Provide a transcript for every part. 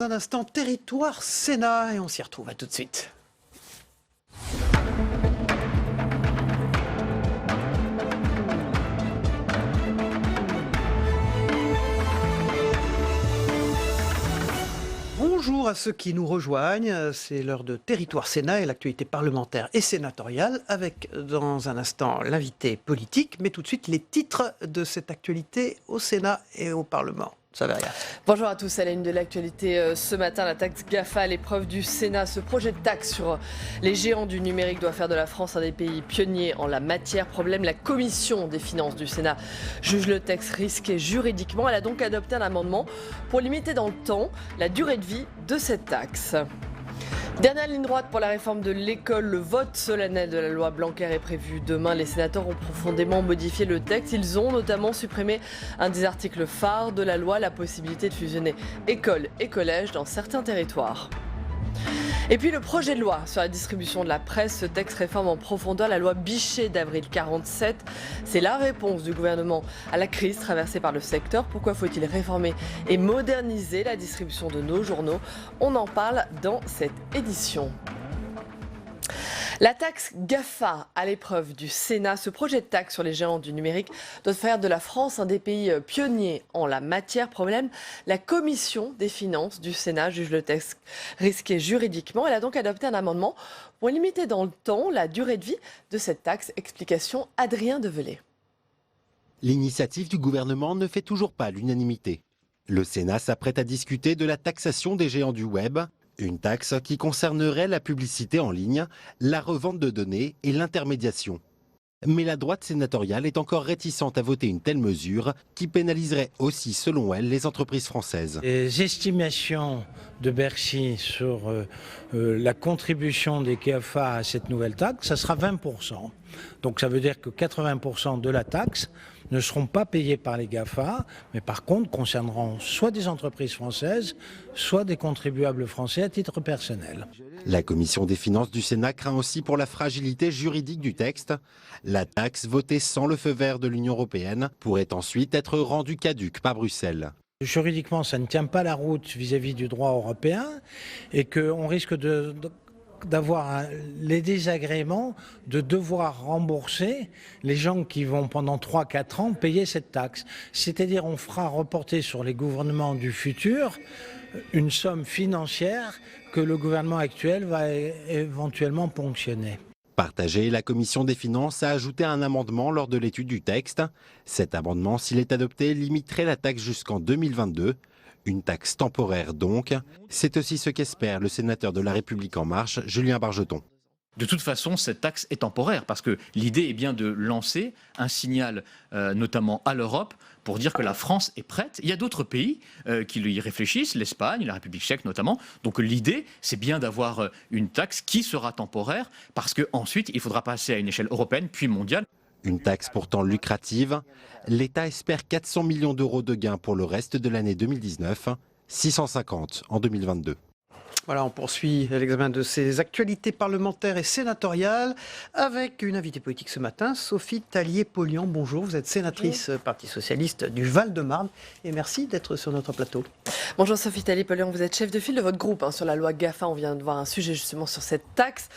Un instant, territoire Sénat, et on s'y retrouve. À tout de suite. Bonjour à ceux qui nous rejoignent, c'est l'heure de Territoire Sénat et l'actualité parlementaire et sénatoriale avec dans un instant l'invité politique, mais tout de suite les titres de cette actualité au Sénat et au Parlement. Saveria. Bonjour à tous, à la une de l'actualité ce matin, la taxe GAFA à l'épreuve du Sénat. Ce projet de taxe sur les géants du numérique doit faire de la France un des pays pionniers en la matière. Problème, la commission des finances du Sénat juge le texte risqué juridiquement. Elle a donc adopté un amendement pour limiter dans le temps la durée de vie de cette taxe. Dernière ligne droite pour la réforme de l'école. Le vote solennel de la loi Blanquer est prévu demain. Les sénateurs ont profondément modifié le texte. Ils ont notamment supprimé un des articles phares de la loi, la possibilité de fusionner école et collège dans certains territoires. Et puis le projet de loi sur la distribution de la presse, ce texte réforme en profondeur la loi Bichet d'avril 1947. C'est la réponse du gouvernement à la crise traversée par le secteur. Pourquoi faut-il réformer et moderniser la distribution de nos journaux? On en parle dans cette édition. La taxe GAFA à l'épreuve du Sénat, ce projet de taxe sur les géants du numérique doit faire de la France un des pays pionniers en la matière. Problème, la commission des finances du Sénat juge le texte risqué juridiquement. Elle a donc adopté un amendement pour limiter dans le temps la durée de vie de cette taxe. Explication Adrien Develay. L'initiative du gouvernement ne fait toujours pas l'unanimité. Le Sénat s'apprête à discuter de la taxation des géants du web. Une taxe qui concernerait la publicité en ligne, la revente de données et l'intermédiation. Mais la droite sénatoriale est encore réticente à voter une telle mesure qui pénaliserait aussi, selon elle, les entreprises françaises. Les estimations de Bercy sur la contribution des GAFA à cette nouvelle taxe, ça sera 20%. Donc ça veut dire que 80% de la taxe ne seront pas payés par les GAFA, mais par contre concerneront soit des entreprises françaises, soit des contribuables français à titre personnel. La commission des finances du Sénat craint aussi pour la fragilité juridique du texte. La taxe votée sans le feu vert de l'Union européenne pourrait ensuite être rendue caduque par Bruxelles. Juridiquement, ça ne tient pas la route vis-à-vis du droit européen et qu'on risque d'avoir les désagréments de devoir rembourser les gens qui vont pendant 3-4 ans payer cette taxe. C'est-à-dire on fera reporter sur les gouvernements du futur une somme financière que le gouvernement actuel va éventuellement ponctionner. Partagée, la commission des finances a ajouté un amendement lors de l'étude du texte. Cet amendement, s'il est adopté, limiterait la taxe jusqu'en 2022. Une taxe temporaire donc. C'est aussi ce qu'espère le sénateur de La République En Marche, Julien Bargeton. De toute façon, cette taxe est temporaire parce que l'idée est bien de lancer un signal, notamment à l'Europe, pour dire que la France est prête. Il y a d'autres pays qui y réfléchissent, l'Espagne, la République tchèque notamment. Donc l'idée, c'est bien d'avoir une taxe qui sera temporaire parce qu'ensuite, il faudra passer à une échelle européenne puis mondiale. Une taxe pourtant lucrative. L'État espère 400 millions d'euros de gains pour le reste de l'année 2019, 650 en 2022. Voilà, on poursuit l'examen de ces actualités parlementaires et sénatoriales avec une invitée politique ce matin, Sophie Tallier-Polian. Bonjour, vous êtes sénatrice Parti Socialiste du Val-de-Marne et merci d'être sur notre plateau. Bonjour Sophie Tallier-Polian, vous êtes chef de file de votre groupe sur la loi GAFA. On vient de voir un sujet justement sur cette taxe.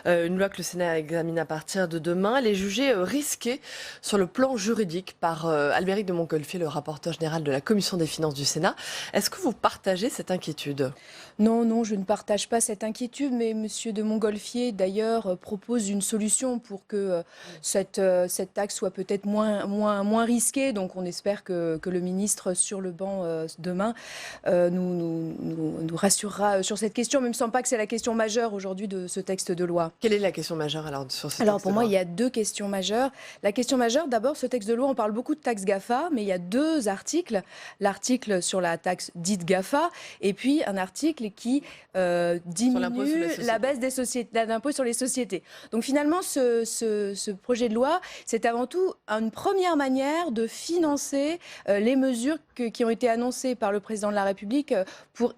Une loi que le Sénat examine à partir de demain. Elle est jugée risquée sur le plan juridique par Albéric de Montgolfier, le rapporteur général de la Commission des finances du Sénat. Est-ce que vous partagez cette inquiétude ? Non, je ne partage pas cette inquiétude, mais M. de Montgolfier, d'ailleurs, propose une solution pour que cette taxe soit peut-être moins risquée. Donc on espère que le ministre, sur le banc demain, nous rassurera sur cette question. Mais il ne me semble pas que c'est la question majeure aujourd'hui de ce texte de loi. Quelle est la question majeure sur ce texte de loi ? Pour moi, il y a deux questions majeures. La question majeure, d'abord, ce texte de loi, on parle beaucoup de taxe GAFA, mais il y a deux articles. L'article sur la taxe dite GAFA et puis un article qui diminue la baisse de l'impôt sur les sociétés. Donc finalement, ce projet de loi, c'est avant tout une première manière de financer les mesures qui ont été annoncées par le président de la République pour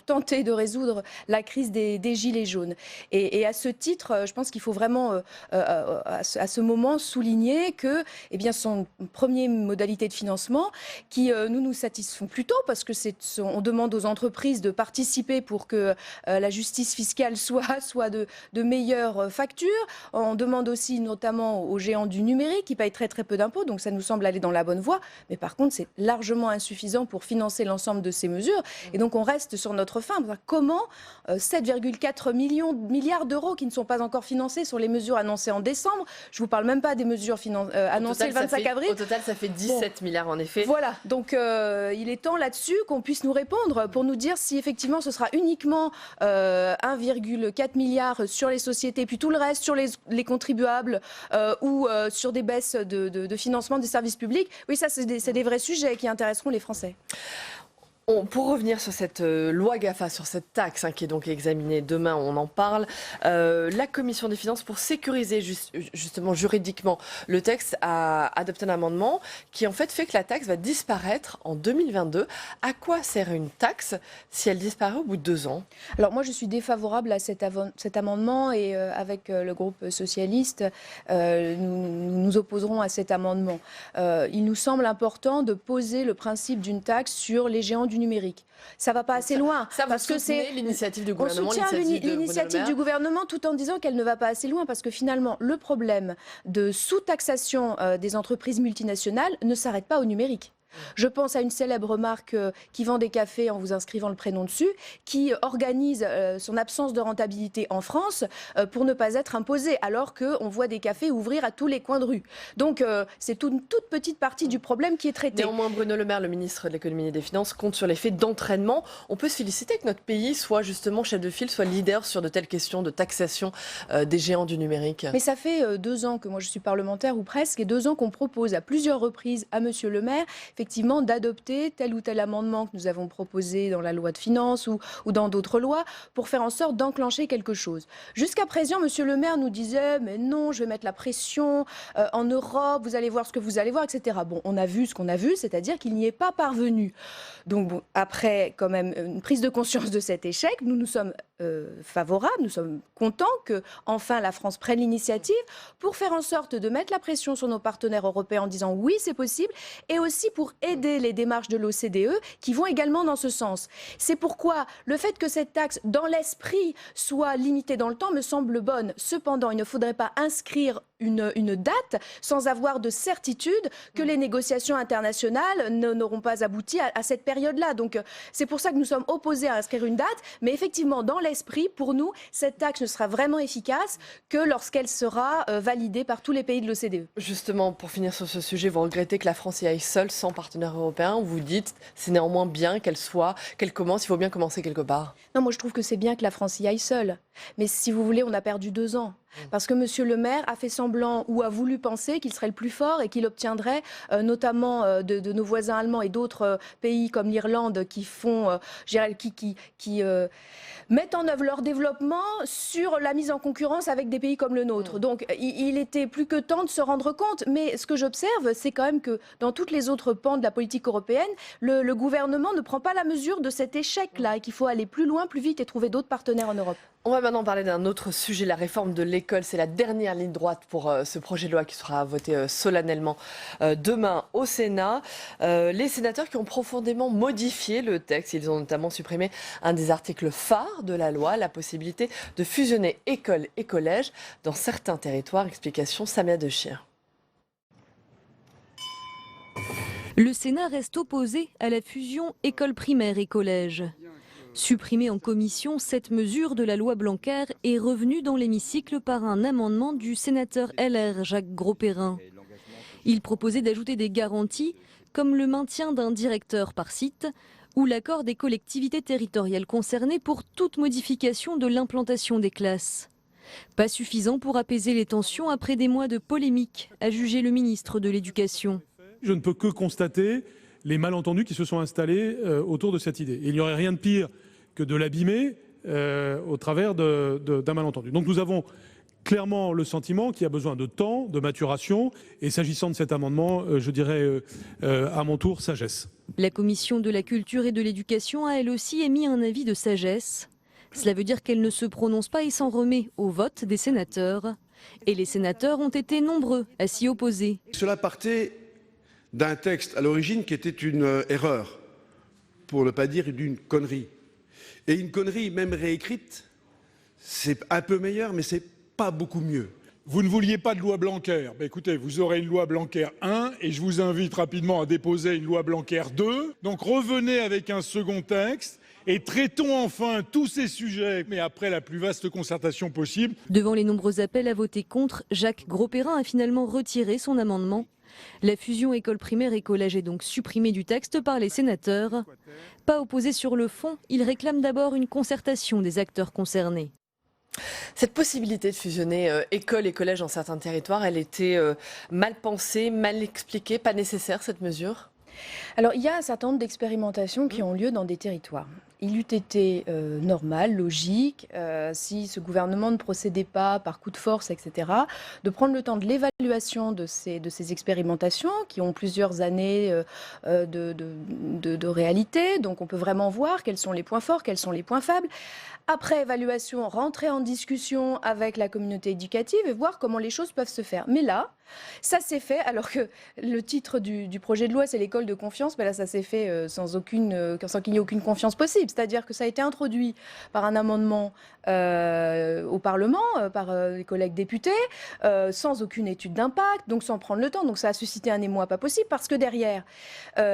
tenter de résoudre la crise des gilets jaunes. Et à ce titre, je pense qu'il faut vraiment à ce moment souligner que son premier modalité de financement qui nous satisfont plutôt parce que on demande aux entreprises de participer pour que la justice fiscale soit de meilleures factures. On demande aussi notamment aux géants du numérique qui payent très très peu d'impôts, donc ça nous semble aller dans la bonne voie. Mais par contre, c'est largement insuffisant pour financer l'ensemble de ces mesures. Et donc on reste sur notre fin. Comment 7,4 milliards d'euros qui ne sont pas encore financés sur les mesures annoncées en décembre. Je ne vous parle même pas des mesures annoncées le 25 avril. Au total, ça fait 17 milliards en effet. Voilà, donc il est temps là-dessus qu'on puisse nous répondre pour nous dire si effectivement ce sera uniquement 1,4 milliard sur les sociétés, puis tout le reste sur les contribuables ou sur des baisses de financement des services publics. Oui, ça c'est des vrais sujets qui intéresseront les Français. Pour revenir sur cette loi GAFA, sur cette taxe qui est donc examinée demain, on en parle, la Commission des finances, pour sécuriser justement juridiquement le texte, a adopté un amendement qui en fait que la taxe va disparaître en 2022. À quoi sert une taxe si elle disparaît au bout de 2 ans ? Alors moi je suis défavorable à cet amendement et avec le groupe socialiste, nous nous opposerons à cet amendement. Il nous semble important de poser le principe d'une taxe sur les géants du numérique. Ça va pas assez loin. Ça, parce que c'est l'initiative du gouvernement. On soutient l'initiative du gouvernement tout en disant qu'elle ne va pas assez loin parce que finalement le problème de sous-taxation des entreprises multinationales ne s'arrête pas au numérique. Je pense à une célèbre marque qui vend des cafés en vous inscrivant le prénom dessus, qui organise son absence de rentabilité en France pour ne pas être imposée, alors qu'on voit des cafés ouvrir à tous les coins de rue. Donc c'est une toute petite partie du problème qui est traitée. Néanmoins, Bruno Le Maire, le ministre de l'économie et des finances, compte sur l'effet d'entraînement. On peut se féliciter que notre pays soit justement chef de file, soit leader sur de telles questions de taxation des géants du numérique. Mais ça fait 2 ans que moi je suis parlementaire, ou presque, et 2 ans qu'on propose à plusieurs reprises à Monsieur Le Maire effectivement d'adopter tel ou tel amendement que nous avons proposé dans la loi de finances ou dans d'autres lois pour faire en sorte d'enclencher quelque chose. Jusqu'à présent, Monsieur Le Maire nous disait « mais non, je vais mettre la pression en Europe, vous allez voir ce que vous allez voir, etc. » Bon, on a vu ce qu'on a vu, c'est-à-dire qu'il n'y est pas parvenu. Donc bon, après quand même une prise de conscience de cet échec, nous sommes favorables, nous sommes contents que enfin la France prenne l'initiative pour faire en sorte de mettre la pression sur nos partenaires européens en disant oui, c'est possible, et aussi pour aider les démarches de l'OCDE qui vont également dans ce sens. C'est pourquoi le fait que cette taxe, dans l'esprit, soit limitée dans le temps me semble bonne. Cependant, il ne faudrait pas inscrire une date sans avoir de certitude que les négociations internationales n'auront pas abouti à cette période-là. Donc c'est pour ça que nous sommes opposés à inscrire une date, mais effectivement, dans l'esprit, pour nous, cette taxe ne sera vraiment efficace que lorsqu'elle sera validée par tous les pays de l'OCDE. Justement, pour finir sur ce sujet, vous regrettez que la France y aille seule, sans partenaire européen. Vous dites, c'est néanmoins bien qu'elle commence, il faut bien commencer quelque part. Non, moi je trouve que c'est bien que la France y aille seule. Mais si vous voulez, on a perdu 2 ans. Parce que Monsieur Le Maire a fait semblant ou a voulu penser qu'il serait le plus fort et qu'il obtiendrait notamment de nos voisins allemands et d'autres pays comme l'Irlande qui mettent en œuvre leur développement sur la mise en concurrence avec des pays comme le nôtre. Donc il était plus que temps de se rendre compte. Mais ce que j'observe, c'est quand même que dans toutes les autres pans de la politique européenne, le gouvernement ne prend pas la mesure de cet échec-là et qu'il faut aller plus loin, plus vite et trouver d'autres partenaires en Europe. On va maintenant parler d'un autre sujet, la réforme de l'école. C'est la dernière ligne droite pour ce projet de loi qui sera voté solennellement demain au Sénat. Les sénateurs qui ont profondément modifié le texte, ils ont notamment supprimé un des articles phares de la loi, la possibilité de fusionner école et collège dans certains territoires. Explication Samia Dechir. Le Sénat reste opposé à la fusion école primaire et collège. Supprimée en commission, cette mesure de la loi Blanquer est revenue dans l'hémicycle par un amendement du sénateur LR Jacques Grosperrin. Il proposait d'ajouter des garanties comme le maintien d'un directeur par site ou l'accord des collectivités territoriales concernées pour toute modification de l'implantation des classes. Pas suffisant pour apaiser les tensions après des mois de polémique, a jugé le ministre de l'Éducation. Je ne peux que constater les malentendus qui se sont installés autour de cette idée. Et il n'y aurait rien de pire que de l'abîmer au travers d'un malentendu. Donc nous avons clairement le sentiment qu'il y a besoin de temps, de maturation. Et s'agissant de cet amendement, je dirais à mon tour sagesse. La commission de la culture et de l'éducation a elle aussi émis un avis de sagesse. Cela veut dire qu'elle ne se prononce pas et s'en remet au vote des sénateurs. Et les sénateurs ont été nombreux à s'y opposer. Cela partait d'un texte à l'origine qui était une erreur, pour ne pas dire d'une connerie. Et une connerie, même réécrite, c'est un peu meilleur, mais c'est pas beaucoup mieux. Vous ne vouliez pas de loi Blanquer. Ben écoutez, vous aurez une loi Blanquer 1 et je vous invite rapidement à déposer une loi Blanquer 2. Donc revenez avec un second texte et traitons enfin tous ces sujets, mais après la plus vaste concertation possible. Devant les nombreux appels à voter contre, Jacques Grosperrin a finalement retiré son amendement. La fusion école primaire et collège est donc supprimée du texte par les sénateurs. Pas opposé sur le fond, il réclame d'abord une concertation des acteurs concernés. Cette possibilité de fusionner école et collège dans certains territoires, elle était mal pensée, mal expliquée, pas nécessaire cette mesure ? Alors, il y a un certain nombre d'expérimentations qui ont lieu dans des territoires. Il eût été normal, logique, si ce gouvernement ne procédait pas par coup de force, etc., de prendre le temps de l'évaluation de ces expérimentations qui ont plusieurs années de réalité. Donc, on peut vraiment voir quels sont les points forts, quels sont les points faibles. Après évaluation, rentrer en discussion avec la communauté éducative et voir comment les choses peuvent se faire. Mais là, ça s'est fait, alors que le titre du projet de loi, c'est l'école de confiance, mais là, ça s'est fait sans qu'il n'y ait aucune confiance possible. C'est-à-dire que ça a été introduit par un amendement au Parlement, par les collègues députés, sans aucune étude d'impact, donc sans prendre le temps. Donc ça a suscité un émoi pas possible, parce que derrière,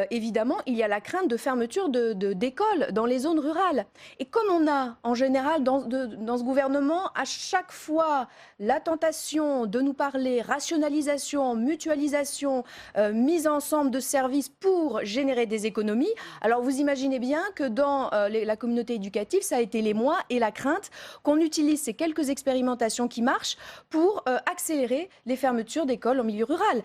évidemment, il y a la crainte de fermeture d'écoles dans les zones rurales. Et comme on a, en général, dans ce gouvernement, à chaque fois, la tentation de nous parler rationalisation, mutualisation, mise ensemble de services pour générer des économies, alors vous imaginez bien que dans la communauté éducative, ça a été l'émoi et la crainte qu'on utilise ces quelques expérimentations qui marchent pour accélérer les fermetures d'écoles en milieu rural.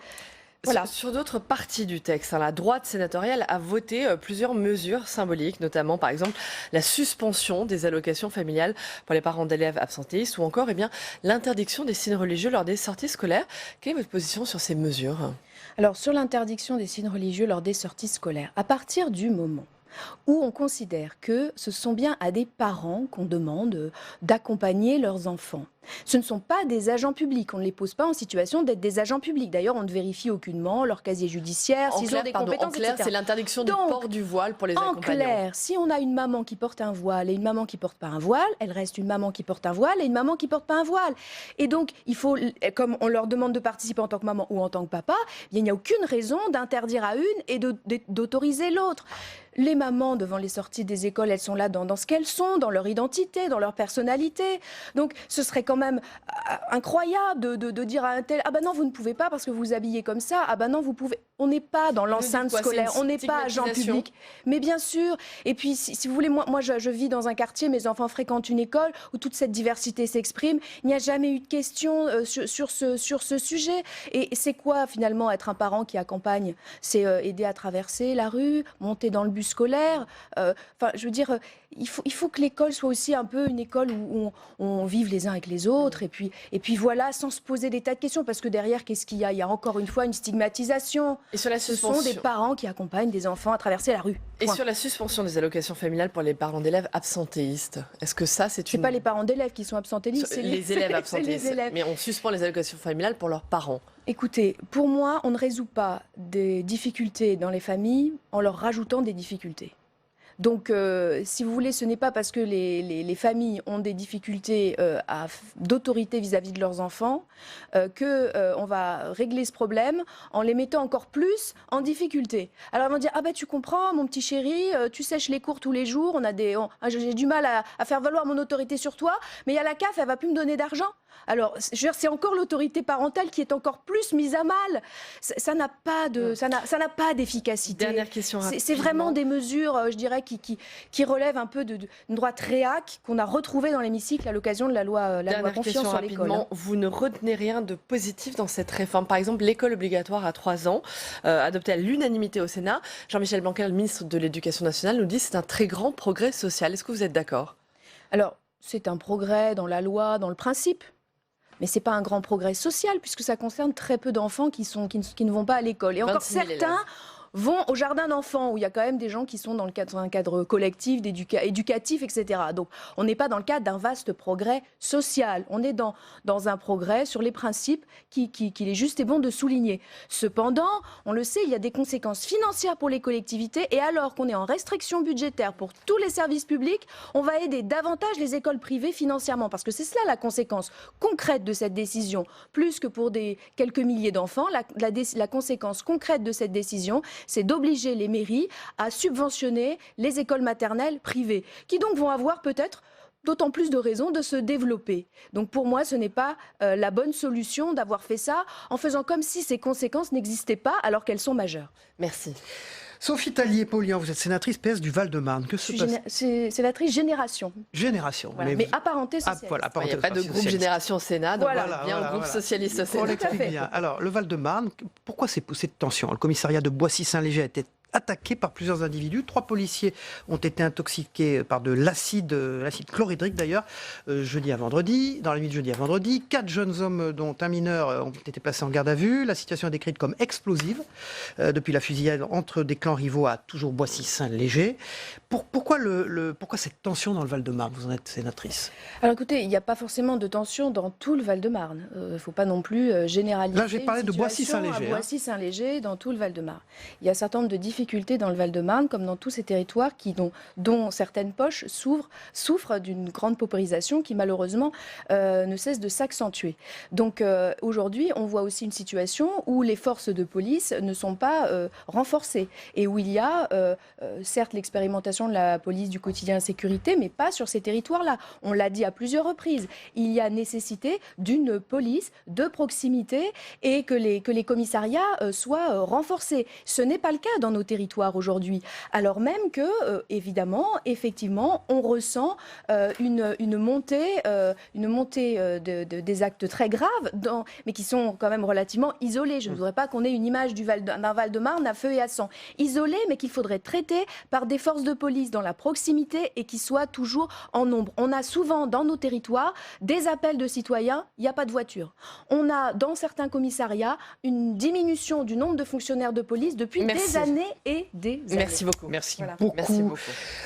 Voilà. Sur d'autres parties du texte, la droite sénatoriale a voté plusieurs mesures symboliques, notamment par exemple la suspension des allocations familiales pour les parents d'élèves absentéistes ou encore l'interdiction des signes religieux lors des sorties scolaires. Quelle est votre position sur ces mesures ? Alors sur l'interdiction des signes religieux lors des sorties scolaires, à partir du moment où on considère que ce sont bien à des parents qu'on demande d'accompagner leurs enfants. Ce ne sont pas des agents publics, on ne les pose pas en situation d'être des agents publics. D'ailleurs, on ne vérifie aucunement leur casier judiciaire, s'ils ont des compétences, en clair, etc. c'est l'interdiction du port du voile pour les accompagnants. En clair, si on a une maman qui porte un voile et une maman qui porte pas un voile, elle reste une maman qui porte un voile et une maman qui porte pas un voile. Et donc, il faut, comme on leur demande de participer en tant que maman ou en tant que papa, il n'y a aucune raison d'interdire à une et d'autoriser l'autre. Les mamans, devant les sorties des écoles, elles sont là dans ce qu'elles sont, dans leur identité, dans leur personnalité. Donc, ce serait quand même incroyable de dire à un tel « Ah ben non, vous ne pouvez pas parce que vous vous habillez comme ça. Ah ben non, vous pouvez... » On n'est pas dans l'enceinte scolaire, on n'est pas agent public. Mais bien sûr. Et puis, si vous voulez, moi je vis dans un quartier, mes enfants fréquentent une école où toute cette diversité s'exprime. Il n'y a jamais eu de question sur ce sujet. Et c'est quoi, finalement, être un parent qui accompagne ? C'est aider à traverser la rue, monter dans le bus scolaire. Enfin, je veux dire, il faut que l'école soit aussi un peu une école où on vive les uns avec les autres. Et puis voilà, sans se poser des tas de questions. Parce que derrière, qu'est-ce qu'il y a ? Il y a encore une fois une stigmatisation. Et sur la suspension... Ce sont des parents qui accompagnent des enfants à traverser la rue. Et sur la suspension des allocations familiales pour les parents d'élèves absentéistes, est-ce que ça, c'est pas les parents d'élèves qui sont absentéistes, c'est les élèves absentéistes. Mais on suspend les allocations familiales pour leurs parents. Écoutez, pour moi, on ne résout pas des difficultés dans les familles en leur rajoutant des difficultés. Donc, si vous voulez, ce n'est pas parce que les familles ont des difficultés d'autorité vis-à-vis de leurs enfants qu'on va régler ce problème en les mettant encore plus en difficulté. Alors, ils vont dire « Ah ben, tu comprends, mon petit chéri, tu sèches les cours tous les jours, j'ai du mal à faire valoir mon autorité sur toi, mais il y a la CAF, elle va plus me donner d'argent. » Alors, je veux dire, c'est encore l'autorité parentale qui est encore plus mise à mal. Ça n'a pas d'efficacité. Dernière question rapidement. C'est vraiment des mesures, je dirais, qui relèvent un peu d'une droite réac qu'on a retrouvée dans l'hémicycle à l'occasion de la loi confiance sur l'école. Vous ne retenez rien de positif dans cette réforme. Par exemple, l'école obligatoire à 3 ans, adoptée à l'unanimité au Sénat. Jean-Michel Blanquer, le ministre de l'Éducation nationale, nous dit que c'est un très grand progrès social. Est-ce que vous êtes d'accord ? Alors, c'est un progrès dans la loi, dans le principe. Mais ce n'est pas un grand progrès social, puisque ça concerne très peu d'enfants qui ne vont pas à l'école. Et encore certains vont au jardin d'enfants, où il y a quand même des gens qui sont dans un cadre collectif, éducatif, etc. Donc on n'est pas dans le cadre d'un vaste progrès social. On est dans un progrès sur les principes qu'il est juste et bon de souligner. Cependant, on le sait, il y a des conséquences financières pour les collectivités, et alors qu'on est en restriction budgétaire pour tous les services publics, on va aider davantage les écoles privées financièrement, parce que c'est cela la conséquence concrète de cette décision. Plus que pour quelques milliers d'enfants, la conséquence concrète de cette décision, c'est d'obliger les mairies à subventionner les écoles maternelles privées, qui donc vont avoir peut-être d'autant plus de raisons de se développer. Donc pour moi, ce n'est pas la bonne solution d'avoir fait ça en faisant comme si ces conséquences n'existaient pas alors qu'elles sont majeures. Merci. Sophie Tallier-Polian, vous êtes sénatrice PS du Val-de-Marne. Que se passe? Sénatrice Génération. Génération. Voilà, mais apparentée socialiste. Voilà, Il n'y a pas de groupe Génération Sénat, donc bien un groupe socialiste au Sénat. On l'explique bien. Alors, le Val-de-Marne, pourquoi cette tension? Le commissariat de Boissy-Saint-Léger a été attaqué par plusieurs individus. 3 policiers ont été intoxiqués par de l'acide chlorhydrique d'ailleurs, jeudi à vendredi, dans la nuit de jeudi à vendredi. 4 jeunes hommes, dont un mineur, ont été placés en garde à vue. La situation est décrite comme explosive depuis la fusillade entre des clans rivaux à toujours Boissy-Saint-Léger. Pourquoi cette tension dans le Val-de-Marne? Vous en êtes sénatrice. Alors écoutez, il n'y a pas forcément de tension dans tout le Val-de-Marne. Il ne faut pas non plus généraliser. Là, j'ai parlé de Boissy-Saint-Léger. Boissy-Saint-Léger, dans tout le Val-de-Marne. Il y a un certain nombre de difficultés dans le Val-de-Marne, comme dans tous ces territoires dont certaines poches souffrent d'une grande paupérisation qui malheureusement ne cesse de s'accentuer. Donc aujourd'hui, on voit aussi une situation où les forces de police ne sont pas renforcées et où il y a certes l'expérimentation de la police du quotidien sécurité, mais pas sur ces territoires-là. On l'a dit à plusieurs reprises. Il y a nécessité d'une police de proximité et que les commissariats soient renforcés. Ce n'est pas le cas dans nos territoires aujourd'hui, alors même que, évidemment, effectivement, on ressent une montée des actes très graves, mais qui sont quand même relativement isolés. Je ne voudrais pas qu'on ait une image d'un Val-de-Marne à feu et à sang. Isolé, mais qu'il faudrait traiter par des forces de police dans la proximité et qui soient toujours en nombre. On a souvent dans nos territoires des appels de citoyens, il n'y a pas de voiture. On a dans certains commissariats une diminution du nombre de fonctionnaires de police depuis des années et des années. Merci beaucoup. Merci beaucoup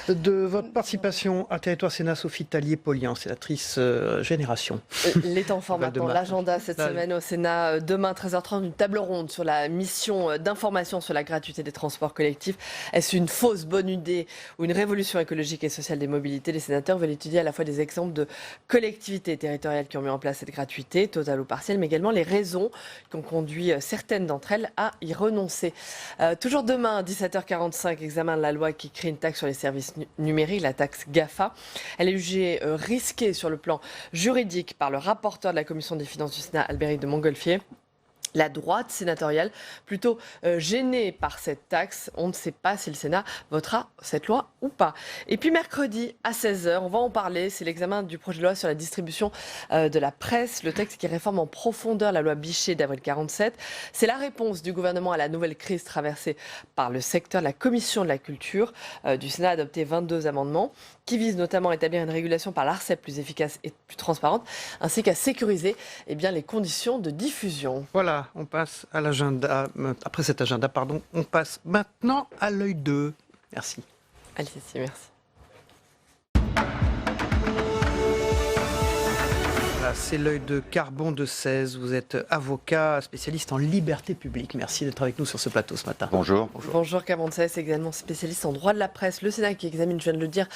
de votre participation à Territoire Sénat. Sophie Tallier-Polian, sénatrice Génération. Les temps forts maintenant. L'agenda cette semaine au Sénat. Demain, 13h30, une table ronde sur la mission d'information sur la gratuité des transports collectifs. Est-ce une fausse bonne idée ou une révolution écologique et sociale des mobilités? Les sénateurs veulent étudier à la fois des exemples de collectivités territoriales qui ont mis en place cette gratuité, totale ou partielle, mais également les raisons qui ont conduit certaines d'entre elles à y renoncer. Toujours demain, 17h45, examen de la loi qui crée une taxe sur les services numériques, la taxe GAFA. Elle est jugée risquée sur le plan juridique par le rapporteur de la Commission des finances du Sénat, Albéric de Montgolfier. La droite sénatoriale, plutôt gênée par cette taxe. On ne sait pas si le Sénat votera cette loi ou pas. Et puis mercredi à 16h, on va en parler. C'est l'examen du projet de loi sur la distribution de la presse, le texte qui réforme en profondeur la loi Bichet d'avril 47. C'est la réponse du gouvernement à la nouvelle crise traversée par le secteur. La Commission de la culture du Sénat a adopté 22 amendements qui visent notamment à établir une régulation par l'ARCEP plus efficace et plus transparente, ainsi qu'à sécuriser les conditions de diffusion. Voilà, on passe à l'agenda. Après cet agenda, on passe maintenant à l'œil 2. Merci. Allez, merci. Voilà, c'est l'œil de Carbon de 16. Vous êtes avocat, spécialiste en liberté publique. Merci d'être avec nous sur ce plateau ce matin. Bonjour. Bonjour Carbon de 16, également spécialiste en droit de la presse. Le Sénat qui examine, je viens de le dire,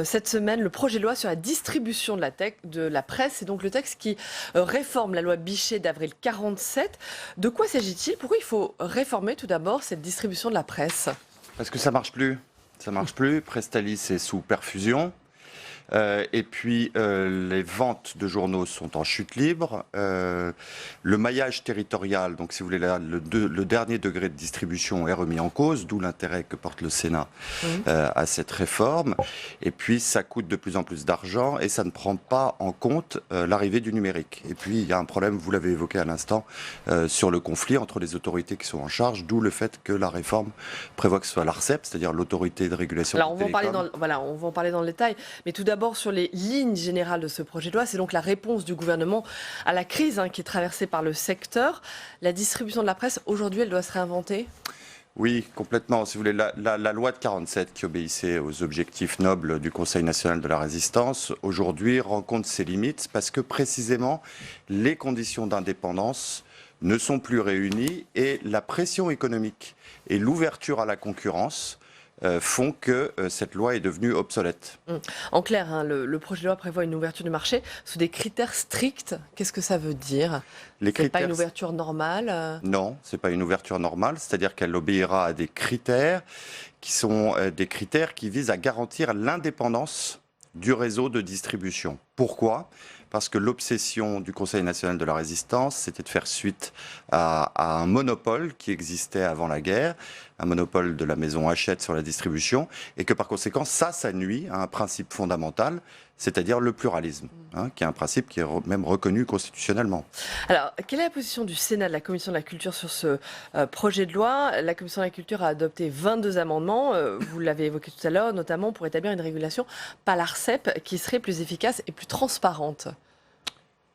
cette semaine, le projet de loi sur la distribution de la presse. C'est donc le texte qui réforme la loi Bichet d'avril 47. De quoi s'agit-il? Pourquoi il faut réformer tout d'abord cette distribution de la presse? Parce que ça marche plus. Ça marche plus. Prestalis est sous perfusion. Et puis les ventes de journaux sont en chute libre. Le maillage territorial, donc si vous voulez, le dernier degré de distribution est remis en cause, d'où l'intérêt que porte le Sénat à cette réforme. Et puis ça coûte de plus en plus d'argent et ça ne prend pas en compte l'arrivée du numérique. Et puis il y a un problème, vous l'avez évoqué à l'instant, sur le conflit entre les autorités qui sont en charge, d'où le fait que la réforme prévoit que ce soit l'ARCEP, c'est-à-dire l'autorité de régulation. Alors des télécoms. on va en parler dans le détail, mais tout d'abord sur les lignes générales de ce projet de loi, c'est donc la réponse du gouvernement à la crise qui est traversée par le secteur. La distribution de la presse, aujourd'hui, elle doit se réinventer? Oui, complètement. Si vous voulez, la loi de 47 qui obéissait aux objectifs nobles du Conseil national de la résistance, aujourd'hui rencontre ses limites parce que précisément les conditions d'indépendance ne sont plus réunies et la pression économique et l'ouverture à la concurrence font que cette loi est devenue obsolète. En clair, hein, le projet de loi prévoit une ouverture du marché sous des critères stricts. Qu'est-ce que ça veut dire? C'est pas une ouverture normale? Non, c'est pas une ouverture normale, c'est-à-dire qu'elle obéira à des critères qui sont des critères qui visent à garantir l'indépendance du réseau de distribution. Pourquoi ? Parce que l'obsession du Conseil national de la résistance, c'était de faire suite à un monopole qui existait avant la guerre, un monopole de la maison Hachette sur la distribution, et que par conséquent, ça nuit à un principe fondamental, c'est-à-dire le pluralisme, qui est un principe qui est même reconnu constitutionnellement. Alors, quelle est la position du Sénat, de la Commission de la Culture sur ce projet de loi? La Commission de la Culture a adopté 22 amendements, vous l'avez évoqué tout à l'heure, notamment pour établir une régulation par l'ARCEP qui serait plus efficace et plus transparente.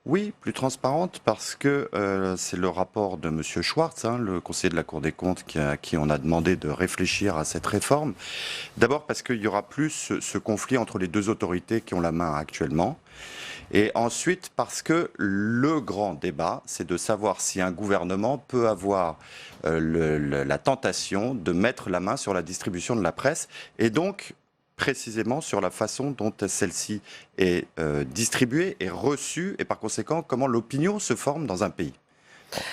Oui, plus transparente parce que c'est le rapport de M. Schwartz, le conseiller de la Cour des comptes, à qui on a demandé de réfléchir à cette réforme. D'abord parce qu'il y aura plus ce conflit entre les deux autorités qui ont la main actuellement. Et ensuite parce que le grand débat, c'est de savoir si un gouvernement peut avoir la tentation de mettre la main sur la distribution de la presse et donc précisément sur la façon dont celle-ci est distribuée et reçue et par conséquent comment l'opinion se forme dans un pays.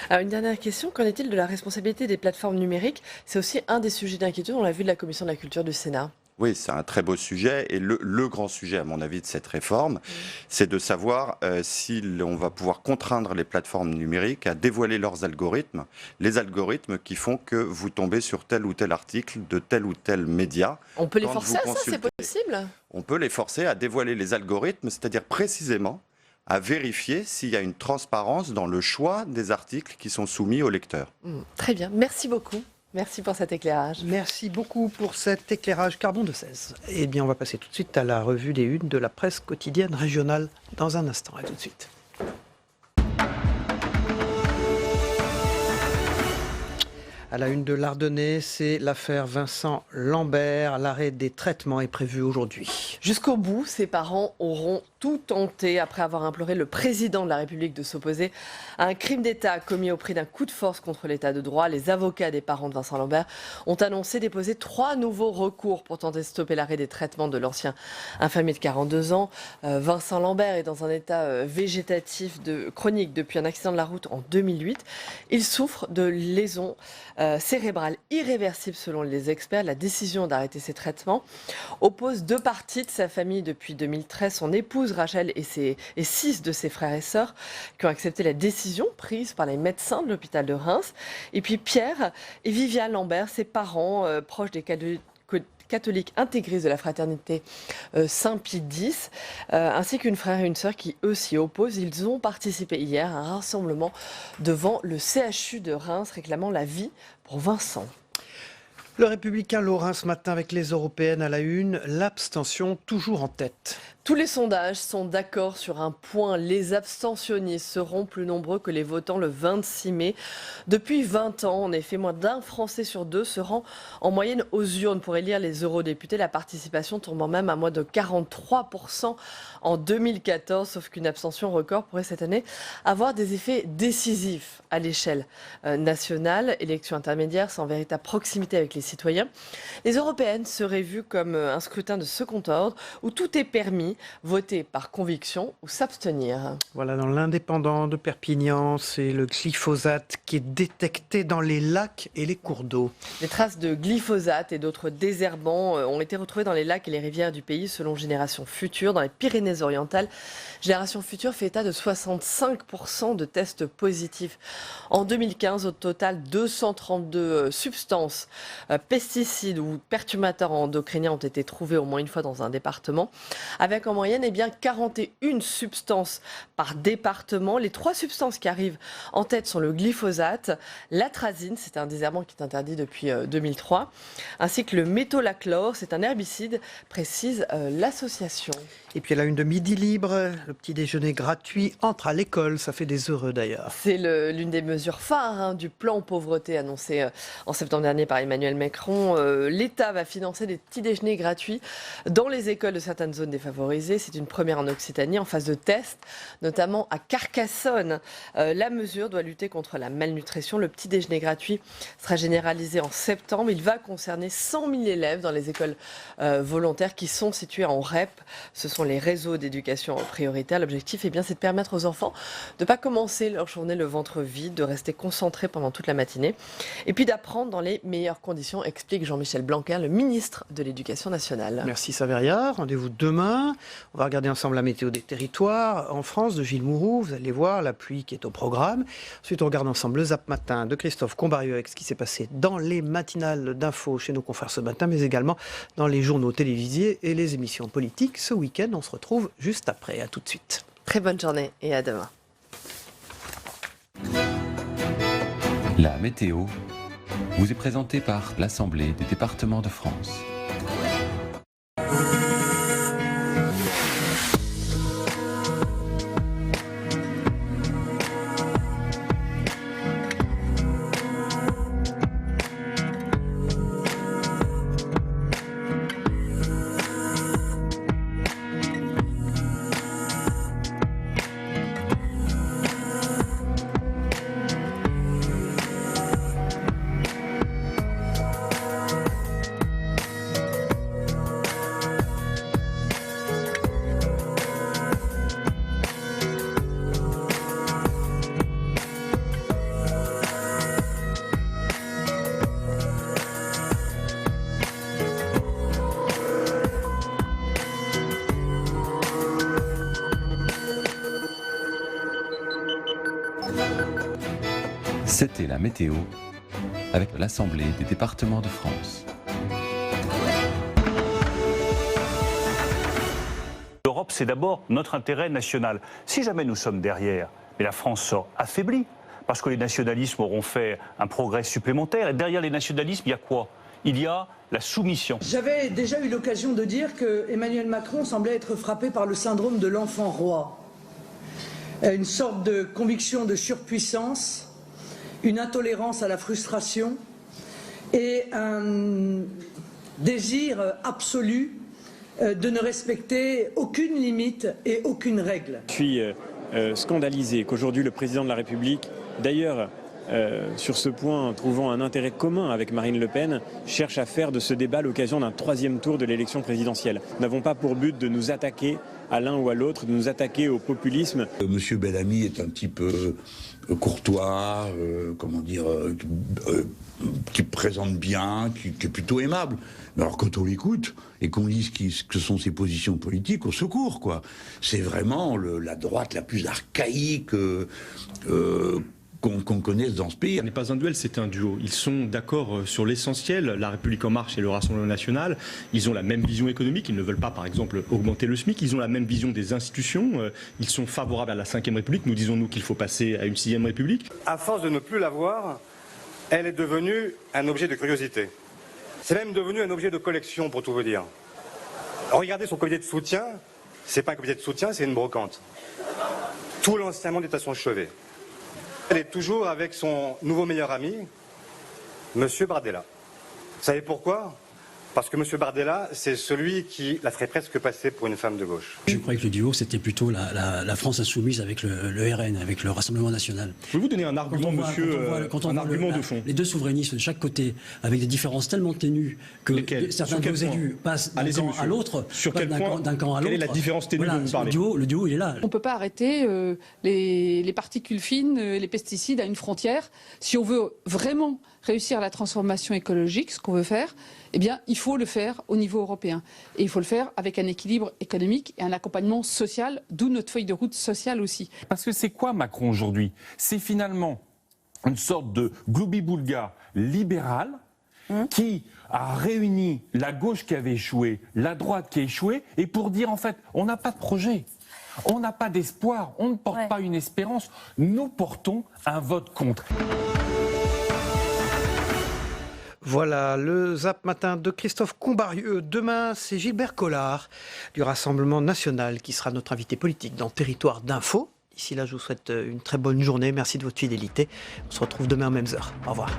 Alors une dernière question, qu'en est-il de la responsabilité des plateformes numériques? C'est aussi un des sujets d'inquiétude, on l'a vu de la Commission de la Culture du Sénat. Oui, c'est un très beau sujet et le grand sujet, à mon avis, de cette réforme, c'est de savoir si on va pouvoir contraindre les plateformes numériques à dévoiler leurs algorithmes, les algorithmes qui font que vous tombez sur tel ou tel article de tel ou tel média. On peut les forcer à ça, c'est possible? On peut les forcer à dévoiler les algorithmes, c'est-à-dire précisément à vérifier s'il y a une transparence dans le choix des articles qui sont soumis au lecteur. Très bien, merci beaucoup. Merci pour cet éclairage. Merci beaucoup pour cet éclairage carbone de 16. Eh bien, on va passer tout de suite à la revue des unes de la presse quotidienne régionale dans un instant. À tout de suite. À la une de l'Ardennais, c'est l'affaire Vincent Lambert. L'arrêt des traitements est prévu aujourd'hui. Jusqu'au bout, ses parents auront tout tenté après avoir imploré le président de la République de s'opposer à un crime d'État commis au prix d'un coup de force contre l'État de droit. Les avocats des parents de Vincent Lambert ont annoncé déposer 3 nouveaux recours pour tenter de stopper l'arrêt des traitements de l'ancien infirmier de 42 ans. Vincent Lambert est dans un état végétatif chronique depuis un accident de la route en 2008. Il souffre de lésions cérébrale irréversible selon les experts. La décision d'arrêter ses traitements oppose 2 parties de sa famille depuis 2013. Son épouse Rachel et 6 de ses frères et sœurs qui ont accepté la décision prise par les médecins de l'hôpital de Reims. Et puis Pierre et Viviane Lambert, ses parents proches des catholiques intégristes de la fraternité Saint-Pie X, ainsi qu'une frère et une sœur qui eux s'y opposent. Ils ont participé hier à un rassemblement devant le CHU de Reims réclamant la vie pour Vincent. Le Républicain Lorrain ce matin avec les européennes à la une, l'abstention toujours en tête. Tous les sondages sont d'accord sur un point. Les abstentionnistes seront plus nombreux que les votants le 26 mai. Depuis 20 ans, en effet, moins d'un Français sur 2 se rend en moyenne aux urnes pour élire les eurodéputés. La participation tombant même à moins de 43% en 2014. Sauf qu'une abstention record pourrait cette année avoir des effets décisifs à l'échelle nationale. Élection intermédiaire sans véritable proximité avec les citoyens. Les européennes seraient vues comme un scrutin de second ordre où tout est permis. Voter par conviction ou s'abstenir. Voilà, dans l'Indépendant de Perpignan, c'est le glyphosate qui est détecté dans les lacs et les cours d'eau. Les traces de glyphosate et d'autres désherbants ont été retrouvées dans les lacs et les rivières du pays selon Génération Future. Dans les Pyrénées-Orientales, Génération Future fait état de 65% de tests positifs. En 2015, au total, 232 substances, pesticides ou perturbateurs endocriniens ont été trouvés au moins une fois dans un département. Avec qu'en moyenne, 41 substances par département. Les 3 substances qui arrivent en tête sont le glyphosate, l'atrazine, c'est un désherbant qui est interdit depuis 2003, ainsi que le métolachlore, c'est un herbicide, précise l'association. Et puis, elle a une de Midi Libre, le petit déjeuner gratuit entre à l'école. Ça fait des heureux d'ailleurs. C'est l'une des mesures phares du plan pauvreté annoncé en septembre dernier par Emmanuel Macron. L'État va financer des petits déjeuners gratuits dans les écoles de certaines zones défavorisées. C'est une première en Occitanie, en phase de test, notamment à Carcassonne. La mesure doit lutter contre la malnutrition. Le petit déjeuner gratuit sera généralisé en septembre. Il va concerner 100 000 élèves dans les écoles volontaires qui sont situées en REP. Ce sont les réseaux d'éducation prioritaire. L'objectif, c'est de permettre aux enfants de ne pas commencer leur journée le ventre vide, de rester concentrés pendant toute la matinée et puis d'apprendre dans les meilleures conditions, explique Jean-Michel Blanquer, le ministre de l'Éducation nationale. Merci Saveria. Rendez-vous demain. On va regarder ensemble la météo des territoires en France de Gilles Mourou. Vous allez voir la pluie qui est au programme. Ensuite, on regarde ensemble le Zap Matin de Christophe Combarieux avec ce qui s'est passé dans les matinales d'infos chez nos confrères ce matin, mais également dans les journaux télévisés et les émissions politiques ce week-end. On se retrouve juste après. À tout de suite. Très bonne journée et à demain. La météo vous est présentée par l'Assemblée des départements de France. C'était la météo avec l'Assemblée des départements de France. L'Europe, c'est d'abord notre intérêt national. Si jamais nous sommes derrière, mais la France sort affaiblie, parce que les nationalismes auront fait un progrès supplémentaire. Et derrière les nationalismes, il y a quoi? Il y a la soumission. J'avais déjà eu l'occasion de dire que Emmanuel Macron semblait être frappé par le syndrome de l'enfant roi. Une sorte de conviction de surpuissance, une intolérance à la frustration et un désir absolu de ne respecter aucune limite et aucune règle. Je suis scandalisé qu'aujourd'hui le président de la République, d'ailleurs sur ce point trouvant un intérêt commun avec Marine Le Pen, cherche à faire de ce débat l'occasion d'un 3e tour de l'élection présidentielle. Nous n'avons pas pour but de nous attaquer à l'un ou à l'autre, de nous attaquer au populisme. Monsieur Bellamy est un type courtois, qui présente bien, qui est plutôt aimable. Mais alors quand on l'écoute et qu'on lit ce que sont ses positions politiques, au secours, quoi. C'est vraiment la droite la plus archaïque qu'on connaisse dans ce pays. Ce n'est pas un duel, c'est un duo. Ils sont d'accord sur l'essentiel, La République En Marche et le Rassemblement National. Ils ont la même vision économique, ils ne veulent pas, par exemple, augmenter le SMIC. Ils ont la même vision des institutions. Ils sont favorables à la 5e République. Nous disons, nous, qu'il faut passer à une 6e République. À force de ne plus la voir, elle est devenue un objet de curiosité. C'est même devenu un objet de collection, pour tout vous dire. Regardez son comité de soutien. C'est pas un comité de soutien, c'est une brocante. Tout l'ancien monde est à son chevet. Elle est toujours avec son nouveau meilleur ami, M. Bardella. Vous savez pourquoi? Parce que M. Bardella, c'est celui qui la ferait presque passer pour une femme de gauche. Je croyais que le duo, c'était plutôt la France insoumise avec le RN, avec le Rassemblement National. Pouvez-vous donner un argument, un argument de fond? Les deux souverainistes de chaque côté, avec des différences tellement ténues que certains de nos élus passent d'un camp à l'autre. Sur quel point? D'un camp à l'autre. Quelle est la différence ténue dont vous parlez? Le duo, il est là. On ne peut pas arrêter les particules fines, les pesticides à une frontière. Si on veut vraiment réussir la transformation écologique, ce qu'on veut faire, eh bien, il faut le faire au niveau européen. Et il faut le faire avec un équilibre économique et un accompagnement social, d'où notre feuille de route sociale aussi. Parce que c'est quoi Macron aujourd'hui? C'est finalement une sorte de gloubi-boulga libéral qui a réuni la gauche qui avait échoué, la droite qui a échoué, et pour dire en fait, on n'a pas de projet, on n'a pas d'espoir, on ne porte pas une espérance, nous portons un vote contre. Voilà le Zap Matin de Christophe Combarieux. Demain, c'est Gilbert Collard du Rassemblement National qui sera notre invité politique dans Territoire d'Info. Ici là, je vous souhaite une très bonne journée. Merci de votre fidélité. On se retrouve demain aux mêmes heures. Au revoir.